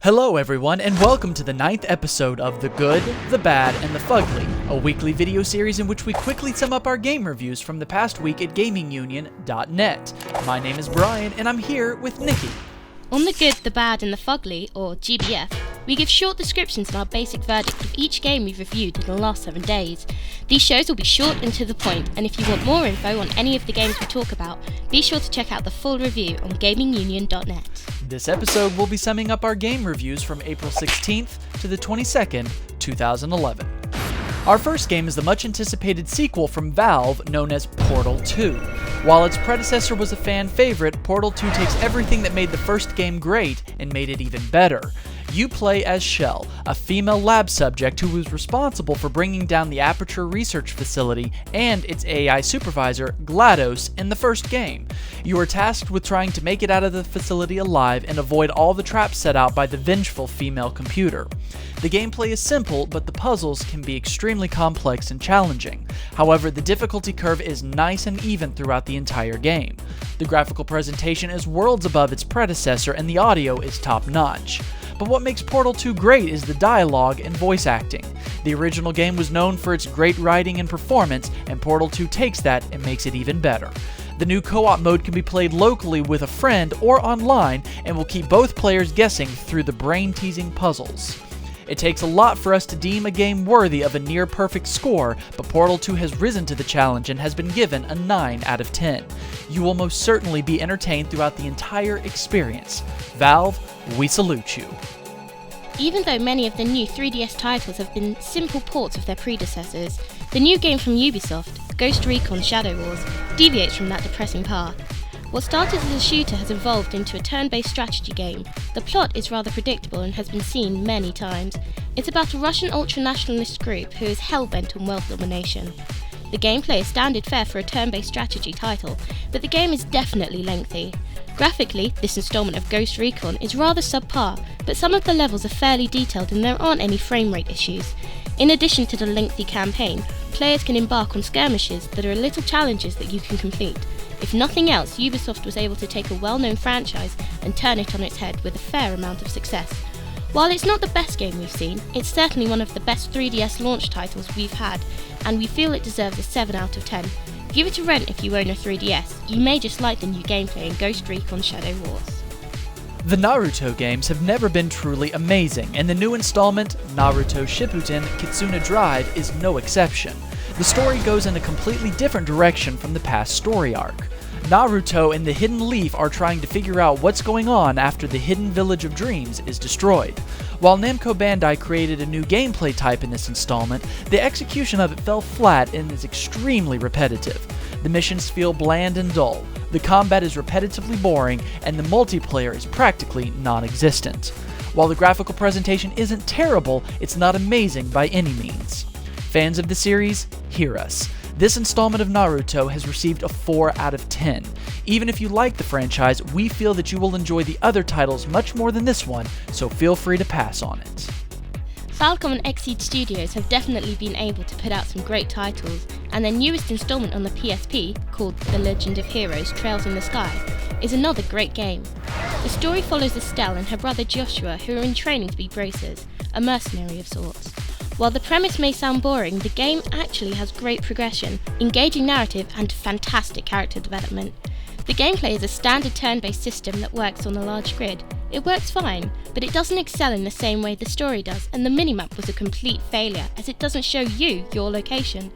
Hello everyone, and welcome to the 9th episode of The Good, The Bad, and The Fugly, a weekly video series in which we quickly sum up our game reviews from the past week at GamingUnion.net. My name is Brian, and I'm here with Nikki. On The Good, The Bad, and The Fugly, or GBF, we give short descriptions and our basic verdict of each game we've reviewed in the last 7 days. These shows will be short and to the point, and if you want more info on any of the games we talk about, be sure to check out the full review on GamingUnion.net. This episode will be summing up our game reviews from April 16th to the 22nd, 2011. Our first game is the much-anticipated sequel from Valve known as Portal 2. While its predecessor was a fan favorite, Portal 2 takes everything that made the first game great and made it even better. You play as Shell, a female lab subject who was responsible for bringing down the Aperture Research Facility and its AI supervisor, GLaDOS, in the first game. You are tasked with trying to make it out of the facility alive and avoid all the traps set out by the vengeful female computer. The gameplay is simple, but the puzzles can be extremely complex and challenging. However, the difficulty curve is nice and even throughout the entire game. The graphical presentation is worlds above its predecessor and the audio is top-notch. But what makes Portal 2 great is the dialogue and voice acting. The original game was known for its great writing and performance, and Portal 2 takes that and makes it even better. The new co-op mode can be played locally with a friend or online and will keep both players guessing through the brain-teasing puzzles. It takes a lot for us to deem a game worthy of a near-perfect score, but Portal 2 has risen to the challenge and has been given a 9 out of 10. You will most certainly be entertained throughout the entire experience. Valve, we salute you. Even though many of the new 3DS titles have been simple ports of their predecessors, the new game from Ubisoft, Ghost Recon Shadow Wars, deviates from that depressing path. What started as a shooter has evolved into a turn-based strategy game. The plot is rather predictable and has been seen many times. It's about a Russian ultra-nationalist group who is hell-bent on world domination. The gameplay is standard fare for a turn-based strategy title, but the game is definitely lengthy. Graphically, this installment of Ghost Recon is rather subpar, but some of the levels are fairly detailed and there aren't any frame rate issues. In addition to the lengthy campaign, players can embark on skirmishes that are little challenges that you can complete. If nothing else, Ubisoft was able to take a well-known franchise and turn it on its head with a fair amount of success. While it's not the best game we've seen, it's certainly one of the best 3DS launch titles we've had, and we feel it deserves a 7 out of 10. Give it a rent if you own a 3DS, you may just like the new gameplay in Ghost Recon Shadow Wars. The Naruto games have never been truly amazing, and the new installment, Naruto Shippuden Kizuna Drive, is no exception. The story goes in a completely different direction from the past story arc. Naruto and the Hidden Leaf are trying to figure out what's going on after the Hidden Village of Dreams is destroyed. While Namco Bandai created a new gameplay type in this installment, the execution of it fell flat and is extremely repetitive. The missions feel bland and dull, the combat is repetitively boring, and the multiplayer is practically non-existent. While the graphical presentation isn't terrible, it's not amazing by any means. Fans of the series, hear us. This installment of Naruto has received a 4 out of 10. Even if you like the franchise, we feel that you will enjoy the other titles much more than this one, so feel free to pass on it. Falcom and Xseed Studios have definitely been able to put out some great titles, and their newest installment on the PSP, called The Legend of Heroes Trails in the Sky, is another great game. The story follows Estelle and her brother Joshua, who are in training to be bracers, a mercenary of sorts. While the premise may sound boring, the game actually has great progression, engaging narrative, and fantastic character development. The gameplay is a standard turn-based system that works on a large grid. It works fine, but it doesn't excel in the same way the story does, and the minimap was a complete failure as it doesn't show you your location.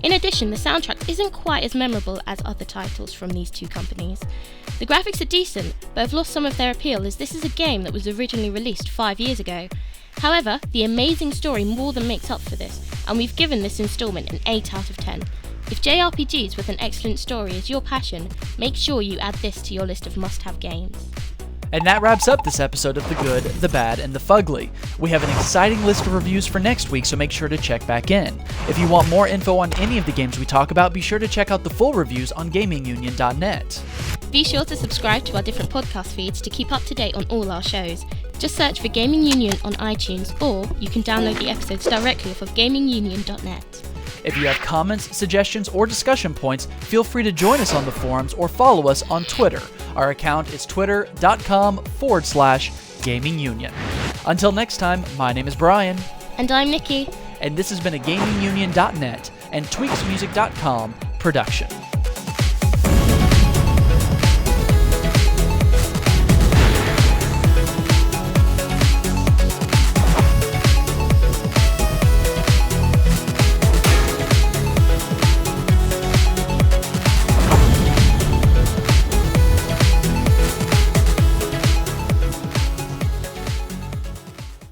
In addition, the soundtrack isn't quite as memorable as other titles from these two companies. The graphics are decent, but have lost some of their appeal as this is a game that was originally released 5 years ago. However, the amazing story more than makes up for this, and we've given this installment an 8 out of 10. If JRPGs with an excellent story is your passion, make sure you add this to your list of must-have games. And that wraps up this episode of The Good, The Bad, and The Fugly. We have an exciting list of reviews for next week, so make sure to check back in. If you want more info on any of the games we talk about, be sure to check out the full reviews on GamingUnion.net. Be sure to subscribe to our different podcast feeds to keep up to date on all our shows. Just search for Gaming Union on iTunes, or you can download the episodes directly off of GamingUnion.net. If you have comments, suggestions, or discussion points, feel free to join us on the forums or follow us on Twitter. Our account is twitter.com/GamingUnion. Until next time, my name is Brian. And I'm Nikki. And this has been a GamingUnion.net and TweaksMusic.com production.